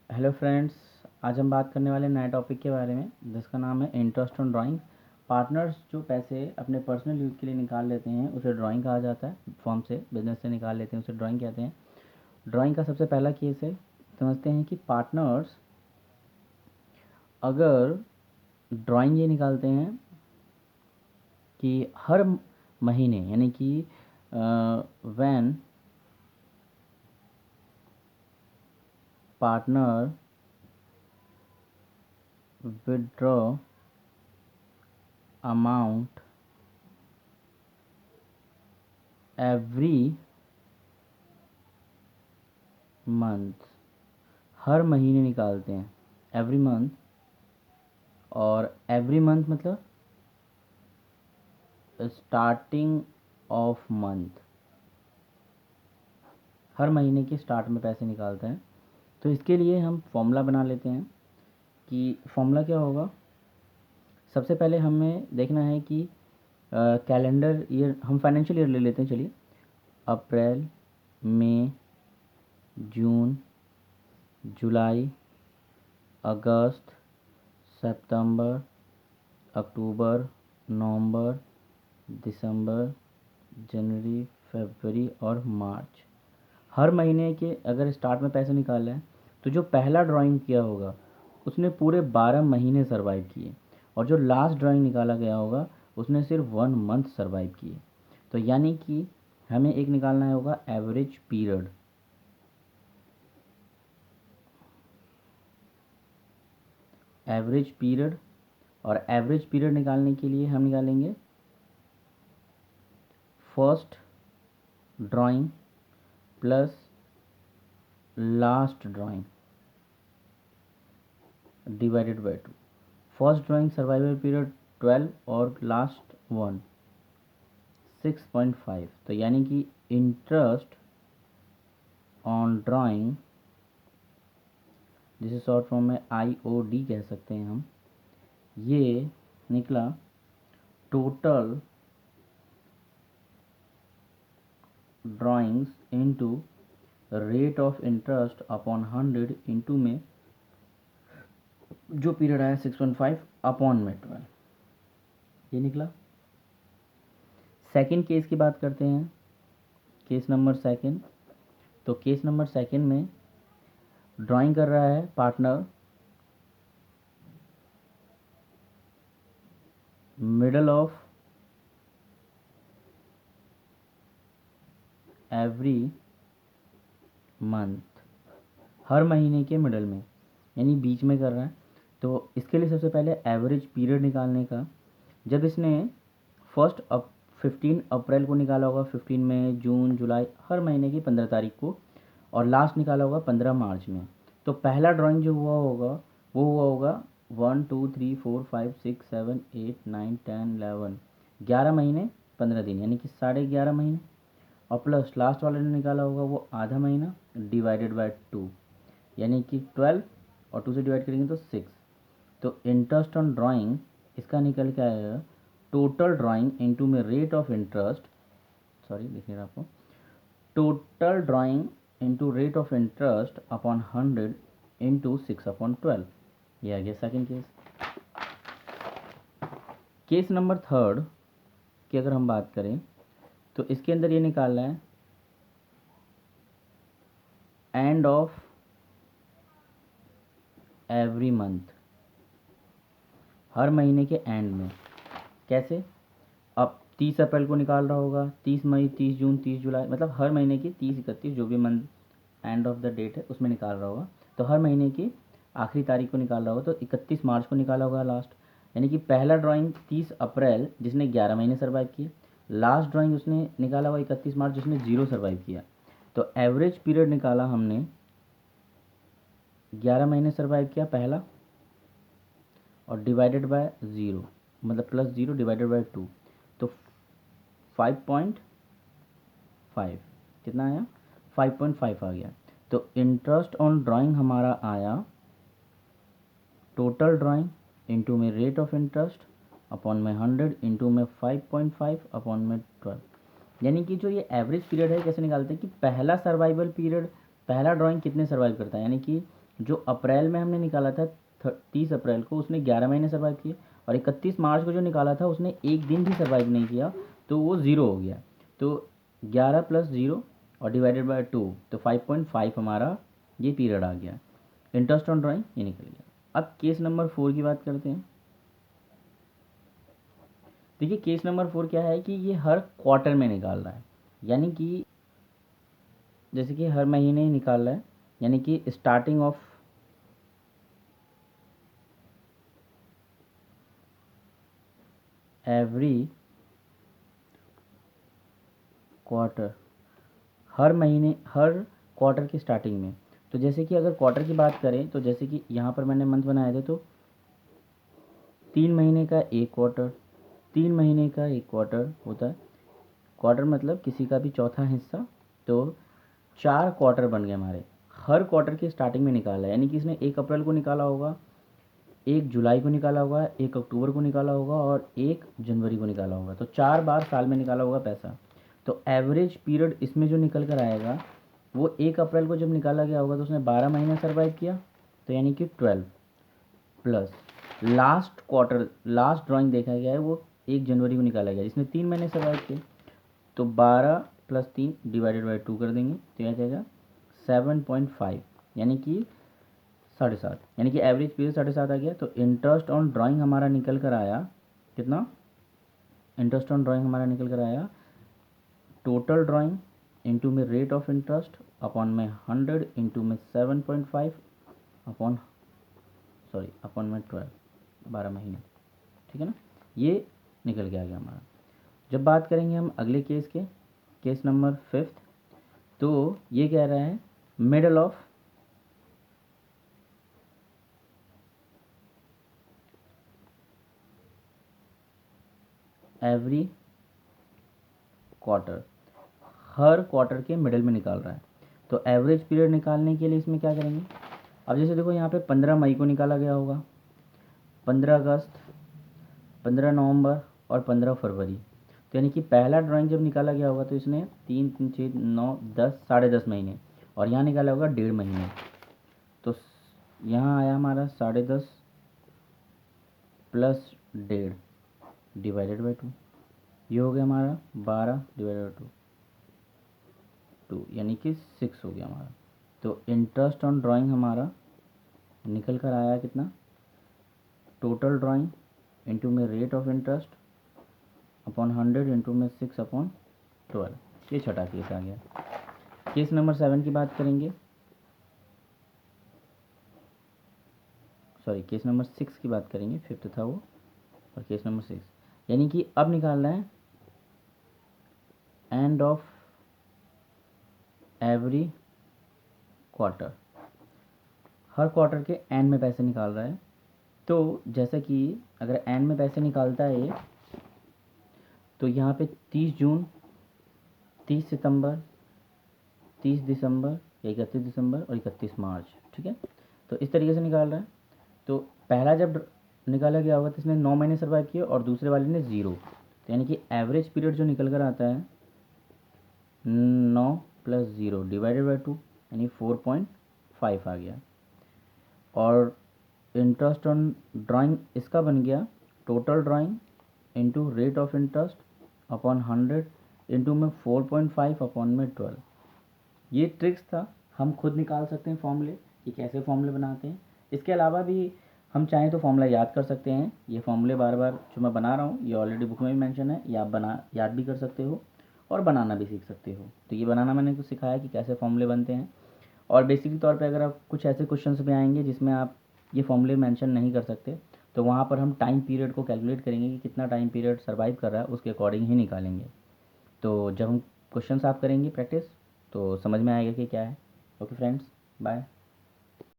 Hello friends, आज हम बात करने वाले नए टॉपिक के बारे में जिसका नाम है इंटरेस्ट ऑन ड्राइंग। पार्टनर्स जो पैसे अपने पर्सनल यूज़ के लिए निकाल लेते हैं उसे ड्राइंग कहा जाता है। फॉर्म से बिजनेस से निकाल लेते हैं उसे ड्राइंग कहते हैं। ड्राइंग का सबसे पहला केस है, समझते हैं कि पार्टनर्स अगर ड्राइंग ये निकालते हैं कि हर महीने यानी कि when partner withdraw amount every month, हर महीने निकालते हैं एवरी मंथ। और एवरी मंथ मतलब स्टार्टिंग ऑफ मंथ, हर महीने के स्टार्ट में पैसे निकालते हैं। तो इसके लिए हम फॉर्मूला बना लेते हैं कि फॉर्मूला क्या होगा। सबसे पहले हमें देखना है कि कैलेंडर ईयर, हम फाइनेंशियल ईयर ले लेते हैं। चलिए, अप्रैल, मई, जून, जुलाई, अगस्त, सितंबर, अक्टूबर, नवंबर, दिसंबर, जनवरी, फरवरी और मार्च। हर महीने के अगर स्टार्ट में पैसे निकाले हैं तो जो पहला ड्राइंग किया होगा उसने पूरे 12 महीने सरवाइव किए, और जो लास्ट ड्राइंग निकाला गया होगा उसने सिर्फ 1 मंथ सरवाइव किए। तो यानी कि हमें एक निकालना होगा एवरेज पीरियड। एवरेज पीरियड, और एवरेज पीरियड निकालने के लिए हम निकालेंगे first drawing plus last drawing divided by 2। First drawing survival period 12 और लास्ट वन 6.5। तो यानी कि इंटरेस्ट ऑन ड्राइंग, जिसे शॉर्ट फॉर्म में IOD कह सकते हैं हम, ये निकला total drawings into rate of interest upon 100 into में जो पीरियड आया 6.5 अपॉन में 12, ये निकला। सेकंड केस की बात करते हैं, केस नंबर सेकंड। तो केस नंबर सेकंड में ड्राइंग कर रहा है partner middle of every month, हर महीने के मिडल में यानी बीच में कर रहा है। तो इसके लिए सबसे पहले एवरेज पीरियड निकालने का, जब इसने फर्स्ट 15 अप्रैल को निकाला होगा, 15 मई, जून, जुलाई, हर महीने की 15 तारीख को, और लास्ट निकाला होगा 15 मार्च में। तो पहला ड्राइंग जो हुआ होगा वो हुआ होगा 1 2 3 4 5 6 7 8 9 10 11, 11 महीने 15 दिन यानी कि 11.5 महीने। और प्लस लास्ट वाले ने निकाला होगा वो आधा महीना डिवाइडेड बाय 2 यानी कि 12, और 2 से डिवाइड करेंगे तो 6। तो इंटरेस्ट ऑन ड्राइंग इसका निकल के आएगा टोटल ड्राइंग इनटू में रेट ऑफ इंटरेस्ट, सॉरी लिख रहा आपको, total drawing into rate of interest upon 100 into 6/12। ये आ गया second case. Case number third की अगर हम बात करें तो इसके अंदर ये निकालना है एंड ऑफ एवरी मंथ, हर महीने के एंड में। कैसे? अब 30 अप्रैल को निकाल रहा होगा, 30 मई, 30 जून, 30 जुलाई, मतलब हर महीने की 30, 31 जो भी month end of the date है उसमें निकाल रहा होगा। तो हर महीने की आखिरी तारीख को निकाल रहा होगा, तो 31 मार्च को निकाला होगा लास्ट। यानी कि पहला ड्राइंग 30 अप्रैल जिसने 11 महीने सर्वाइव किए, लास्ट ड्राइंग उसने निकाला हुआ 31 मार्च जिसने 0 सर्वाइव किया। तो एवरेज पीरियड निकाला हमने, 11 महीने सर्वाइव किया पहला, और डिवाइडेड बाय 0 मतलब प्लस 0 डिवाइडेड बाय 2, तो 5.5 कितना आया? 5.5 आ गया। तो इंटरेस्ट ऑन ड्राइंग हमारा आया टोटल ड्राइंग इंटू में रेट ऑफ इंटरेस्ट अपॉन में 100 इंटू में 5.5 अपॉन में 12। यानी कि जो ये एवरेज पीरियड है कैसे निकालते हैं कि पहला सर्वाइवल पीरियड, पहला ड्राइंग कितने सर्वाइव करता है, यानी कि जो अप्रैल में हमने निकाला था 30 अप्रैल को, उसने 11 महीने सर्वाइव किए, और 31 मार्च को जो निकाला था उसने एक दिन भी सर्वाइव नहीं किया, तो वो ज़ीरो हो गया। तो 11 प्लस ज़ीरो और डिवाइडेड बाय 2, तो 5.5 हमारा ये पीरियड आ गया। इंटरेस्ट ऑन ड्राइंग ये निकल गया। अब केस नंबर 4 की बात करते हैं। देखिए केस नंबर 4 क्या है कि ये हर क्वार्टर में निकाल रहा है, यानी कि जैसे कि हर महीने ही निकाल रहा है, यानी कि स्टार्टिंग ऑफ एवरी क्वार्टर, हर महीने हर क्वार्टर की स्टार्टिंग में। तो जैसे कि अगर क्वार्टर की बात करें तो जैसे कि यहाँ पर मैंने मंथ बनाए थे, तो 3 महीने का एक क्वार्टर, 3 महीने का एक क्वार्टर होता है। क्वार्टर मतलब किसी का भी चौथा हिस्सा। तो 4 क्वार्टर बन गए हमारे, हर क्वार्टर की स्टार्टिंग में निकाला है, यानी कि इसने 1 अप्रैल को निकाला होगा, 1 जुलाई को निकाला होगा, 1 अक्टूबर को निकाला होगा और 1 जनवरी को निकाला होगा। तो 4 बार साल में निकाला होगा पैसा। तो एवरेज पीरियड इसमें जो निकल कर आएगा वो 1 अप्रैल को जब निकाला गया होगा तो उसने 12 महीने सर्वाइव किया, तो यानी कि 12 plus last quarter, last drawing देखा गया है वो 1 जनवरी को निकाला गया जिसने 3 महीने सर्वाइव किए। तो 12 प्लस 3 डिवाइडेड बाई 2 कर देंगे, तो यह जाएगा 7.5, यानी कि 7.5, यानी कि एवरेज पीरियड 7.5 आ गया। तो इंटरेस्ट ऑन ड्राइंग हमारा निकल कर आया कितना, इंटरेस्ट ऑन ड्राइंग हमारा निकल कर आया टोटल ड्राइंग इंटू में रेट ऑफ इंटरेस्ट अपॉन में 100 इंटू में 7.5 अपॉन अपॉन में 12, 12 महीने, ठीक है ना। ये निकल के आ गया हमारा। जब बात करेंगे हम अगले केस के, केस नंबर 5, तो ये कह रहा है middle of every quarter, her quarter के मिडल में निकाल रहा है। तो एवरेज पीरियड निकालने के लिए इसमें क्या करेंगे, अब जैसे देखो यहाँ पे 15 मई को निकाला गया होगा, 15 अगस्त, 15 नवंबर और 15 फरवरी। तो यानी कि पहला ड्राइंग जब निकाला गया होगा तो इसने 3 3 6 9 10 10.5 महीने, और यहाँ निकाला होगा 1.5 महीने। तो यहाँ आया हमारा 10.5 प्लस 1.5 डिवाइडेड बाई 2, ये हो गया हमारा 12 डिवाइडेड बाई 2, यानी कि 6 हो गया हमारा। तो इंटरेस्ट ऑन ड्राइंग हमारा निकल कर आया कितना, टोटल ड्राइंग इंटू में rate of interest upon 100 into में 6 अपॉन 12, ये छठा केस आ गया। केस नंबर 7 की बात करेंगे, सॉरी केस नंबर 6 की बात करेंगे, 5th था वो, और केस नंबर 6, यानी कि अब निकालना है end of every quarter, her quarter के एंड में पैसे निकाल रहा है। तो जैसा कि अगर एंड में पैसे निकालता है ये, तो यहाँ पे 30 जून, 30 सितंबर, 30 दिसंबर, 31 दिसंबर और 31 मार्च, ठीक है। तो इस तरीके से निकाल रहा है। तो पहला जब निकाला गया होगा तो इसने 9 महीने सर्वाइव किए और दूसरे वाले ने 0, तो यानी कि एवरेज पीरियड जो निकल कर आता है 9 प्लस 0 डिवाइडेड बाई 2, यानी 4.5 आ गया। और इंटरेस्ट ऑन ड्राइंग इसका बन गया total drawing into rate of interest upon 100 into में 4.5 अपॉन में 12। ये ट्रिक्स था, हम खुद निकाल सकते हैं फॉर्मूले कि कैसे फॉर्मूले बनाते हैं। इसके अलावा भी हम चाहें तो फॉर्मूला याद कर सकते हैं। ये फॉर्मूले बार बार जो मैं बना रहा हूँ ये ऑलरेडी बुक में भी मेंशन है, ये आप याद भी कर सकते हो और बनाना भी सीख सकते हो। तो ये बनाना मैंने कुछ सिखाया कि कैसे फॉर्मूले बनते हैं। और बेसिकली तौर पे अगर आप कुछ ऐसे क्वेश्चंस में आएंगे जिसमें आप ये फॉर्मूले मेंशन नहीं कर सकते, तो वहाँ पर हम टाइम पीरियड को कैलकुलेट करेंगे कि कितना टाइम पीरियड सर्वाइव कर रहा है, उसके अकॉर्डिंग ही निकालेंगे। तो जब हम क्वेश्चंस आप करेंगे प्रैक्टिस तो समझ में आएगा कि क्या है। Okay friends, bye.